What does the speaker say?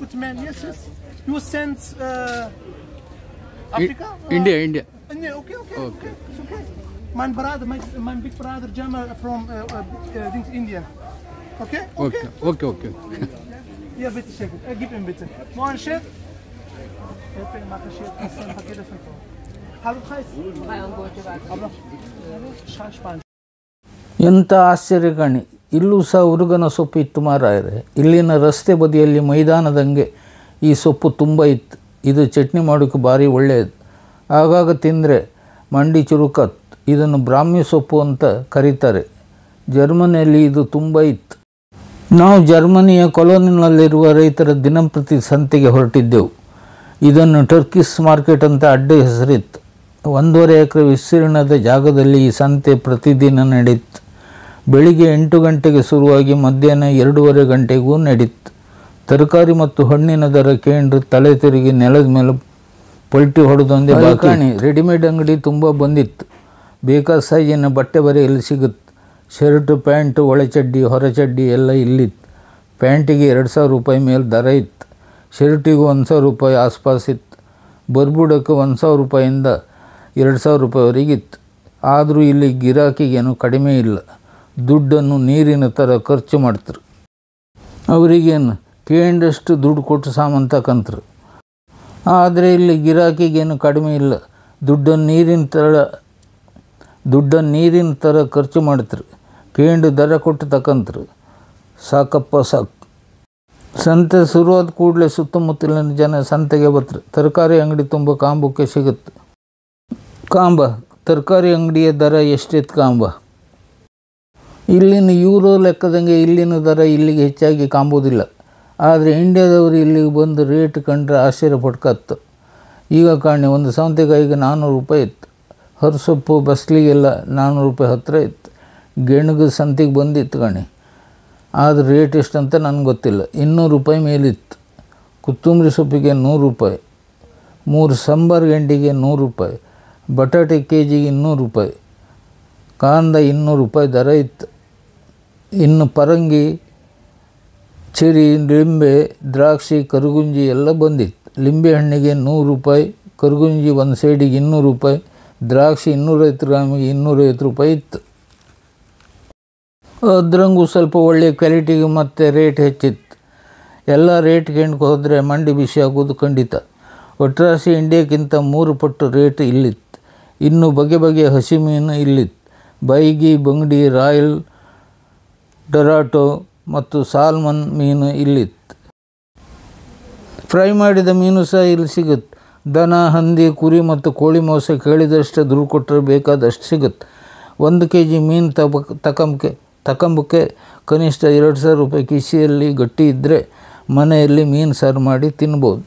footman. Yes, yes. You sent Africa? India. India. Okay. It's okay. My brother, my big brother Jamal from India. Okay. Ja, bitte, Chef. Gib ihm bitte. Moin, Chef. ಎಂಥ ಆಶ್ಚರ್ಯ ಕಾಣಿ, ಇಲ್ಲೂ ಸಹ ಉರುಗನ ಸೊಪ್ಪು ಇತ್ತು ಮಾರಾಯರೆ. ಇಲ್ಲಿನ ರಸ್ತೆ ಬದಿಯಲ್ಲಿ ಮೈದಾನದಂಗೆ ಈ ಸೊಪ್ಪು ತುಂಬ ಇತ್ತು. ಇದು ಚಟ್ನಿ ಮಾಡೋಕ್ಕೆ ಭಾರಿ ಒಳ್ಳೆಯದು. ಆಗಾಗ ತಿಂದರೆ ಮಂಡಿ ಚುರುಕತ್. ಇದನ್ನು ಬ್ರಾಹ್ಮಿ ಸೊಪ್ಪು ಅಂತ ಕರೀತಾರೆ. ಜರ್ಮನಿಯಲ್ಲಿ ಇದು ತುಂಬ ಇತ್ತು. ನಾವು ಜರ್ಮನಿಯ ಕೊಲೋನಿನಲ್ಲಿರುವ ರೈತರ ದಿನಂಪ್ರತಿ ಸಂತೆಗೆ ಹೊರಟಿದ್ದೆವು. ಇದನ್ನು ಟರ್ಕಿಸ್ ಮಾರ್ಕೆಟ್ ಅಂತ ಅಡ್ಡ ಹೆಸರಿತ್ತು. 1.5 ಎಕರೆ ವಿಸ್ತೀರ್ಣದ ಜಾಗದಲ್ಲಿ ಈ ಸಂತೆ ಪ್ರತಿದಿನ ನಡೀತು. ಬೆಳಿಗ್ಗೆ 8 ಗಂಟೆಗೆ ಶುರುವಾಗಿ ಮಧ್ಯಾಹ್ನ 2:30 ಗಂಟೆಗೂ ನಡೀತು. ತರಕಾರಿ ಮತ್ತು ಹಣ್ಣಿನ ದರ ಕೇಂದ್ರ ತಲೆ ತಿರುಗಿ ನೆಲದ ಮೇಲೆ ಪಲ್ಟಿ ಹೊಡೆದೊಂದೇ ಬಾಕಾಣಿ. ರೆಡಿಮೇಡ್ ಅಂಗಡಿ ತುಂಬ ಬಂದಿತ್ತು. ಬೇಕಾದ ಸೈಜಿನ ಬಟ್ಟೆ ಬರೆಯಲ್ಲಿ ಸಿಗುತ್ತೆ. ಶರ್ಟು, ಪ್ಯಾಂಟು, ಒಳಚಡ್ಡಿ, ಹೊರಚಡ್ಡಿ ಎಲ್ಲ ಇಲ್ಲಿತ್ತು. ಪ್ಯಾಂಟಿಗೆ 2,000 ರೂಪಾಯಿ ಮೇಲೆ ದರ ಇತ್ತು. ಶರ್ಟಿಗೂ 1,000 ರೂಪಾಯಿ ಆಸ್ಪಾಸಿತ್ತು. ಬರ್ಬುಡಕ್ಕೆ 1,000 ರೂಪಾಯಿಂದ 2,000 ರೂಪಾಯಿವರೆಗಿತ್ತು. ಆದರೂ ಇಲ್ಲಿ ಗಿರಾಕಿಗೇನು ಕಡಿಮೆ ಇಲ್ಲ. ದುಡ್ಡನ್ನು ನೀರಿನ ಥರ ಖರ್ಚು ಮಾಡ್ತಾರೆ. ಅವರಿಗೇನು ಕೇಂಡಷ್ಟು ದುಡ್ಡು ಕೊಟ್ಟು ಸಾಮಾನು ತಕಂತಾರೆ. ಆದರೆ ಇಲ್ಲಿ ಗಿರಾಕಿಗೇನು ಕಡಿಮೆ ಇಲ್ಲ. ದುಡ್ಡನ್ನು ನೀರಿನ ಥರ ಖರ್ಚು ಮಾಡ್ತಾರೆ. ಕೇಂಡು ದರ ಕೊಟ್ಟು ತಕಂತಾರೆ. ಸಾಕಪ್ಪ ಸಾಕು. ಸಂತೆ ಶುರುವಾದ ಕೂಡಲೇ ಸುತ್ತಮುತ್ತಲಿನ ಜನ ಸಂತೆಗೆ ಬರ್ತಾರೆ. ತರಕಾರಿ ಅಂಗಡಿ ತುಂಬ ಕಾಂಬಕ್ಕೆ ಸಿಗುತ್ತೆ. ತರಕಾರಿ ಅಂಗಡಿಯ ದರ ಎಷ್ಟಿತ್ತು ಕಾಂಬ? ಇಲ್ಲಿನ ಯೂರೋ ಲೆಕ್ಕದಂಗೆ ಇಲ್ಲಿನ ದರ ಇಲ್ಲಿಗೆ ಹೆಚ್ಚಾಗಿ ಕಾಂಬೋದಿಲ್ಲ. ಆದರೆ ಇಂಡಿಯಾದವರು ಇಲ್ಲಿಗೆ ಬಂದು ರೇಟ್ ಕಂಡ್ರೆ ಆಶ್ಚರ್ಯ ಪಡ್ಕತ್ತು. ಈಗ ಕಾಣಿ, ಒಂದು ಸೌತೆಕಾಯಿಗೆ 400 ರೂಪಾಯಿ ಇತ್ತು. ಹರಸೊಪ್ಪು ಬಸ್ಲಿಗೆಲ್ಲ 400 ರೂಪಾಯಿ ಹತ್ತಿರ ಇತ್ತು. ಗೆಣಗು ಸಂತೆಗೆ ಬಂದಿತ್ತು ಕಾಣಿ. ಆದರೆ ರೇಟ್ ಎಷ್ಟಂತ ನನಗೆ ಗೊತ್ತಿಲ್ಲ. 200 ರೂಪಾಯಿ ಮೇಲಿತ್ತು. ಕೊತ್ತಂಬರಿ ಸೊಪ್ಪಿಗೆ 100 ರೂಪಾಯಿ. 3 ಸಾಂಬಾರು ಗೆಂಡಿಗೆ 100 ರೂಪಾಯಿ. ಬಟಾಟೆ ಕೆಜಿಗೆ 200 ರೂಪಾಯಿ. ಕಾಂದ 200 ರೂಪಾಯಿ ದರ ಇತ್ತು. ಇನ್ನು ಪರಂಗಿ, ಚೆರಿ, ಲಿಂಬೆ, ದ್ರಾಕ್ಷಿ, ಕರಗುಂಜಿ ಎಲ್ಲ ಬಂದಿತ್ತು. ಲಿಂಬೆ ಹಣ್ಣಿಗೆ 100 ರೂಪಾಯಿ. ಕರಗುಂಜಿ ಒಂದು ಸೈಡಿಗೆ 200 ರೂಪಾಯಿ. ದ್ರಾಕ್ಷಿ 250 ಗ್ರಾಮಿಗೆ 250 ರೂಪಾಯಿ ಇತ್ತು. ಅದ್ರಂಗೂ ಸ್ವಲ್ಪ ಒಳ್ಳೆಯ ಕ್ವಾಲಿಟಿಗೆ ಮತ್ತು ರೇಟ್ ಹೆಚ್ಚಿತ್ತು. ಎಲ್ಲ ರೇಟ್ ಕೇಳ್ಕೊ ಹೋದರೆ ಮಂಡಿ ಬಿಸಿ ಆಗೋದು ಖಂಡಿತ. ಒಟ್ರಾಸಿ ಇಂಡಿಯಾಕ್ಕಿಂತ 3 ಪಟ್ಟು ರೇಟ್ ಇಲ್ಲಿತ್ತು. ಇನ್ನು ಬಗೆ ಬಗೆಯ ಹಸಿ ಮೀನು ಇಲ್ಲಿತ್ತು. ಬೈಗಿ, ಬಂಗಡಿ, ರಾಯಲ್, ಡೊರಾಟೊ ಮತ್ತು ಸಾಲ್ಮನ್ ಮೀನು ಇಲ್ಲಿತ್ತು. ಫ್ರೈ ಮಾಡಿದ ಮೀನು ಸಹ ಇಲ್ಲಿ ಸಿಗುತ್ತೆ. ದನ, ಹಂದಿ, ಕುರಿ ಮತ್ತು ಕೋಳಿ ಮಾಂಸ ಕೇಳಿದಷ್ಟು ದುಡ್ಡು ಕೊಟ್ಟರೆ ಬೇಕಾದಷ್ಟು ಸಿಗುತ್ತೆ. 1 kg ಮೀನು ತಕೊಂಬಕ್ಕೆ ಕನಿಷ್ಠ 2,000 ರೂಪಾಯಿ ಕಿಸೆಯಲ್ಲಿ ಗಟ್ಟಿ ಇದ್ದರೆ ಮನೆಯಲ್ಲಿ ಮೀನು ಸಾರು ಮಾಡಿ ತಿನ್ಬೋದು.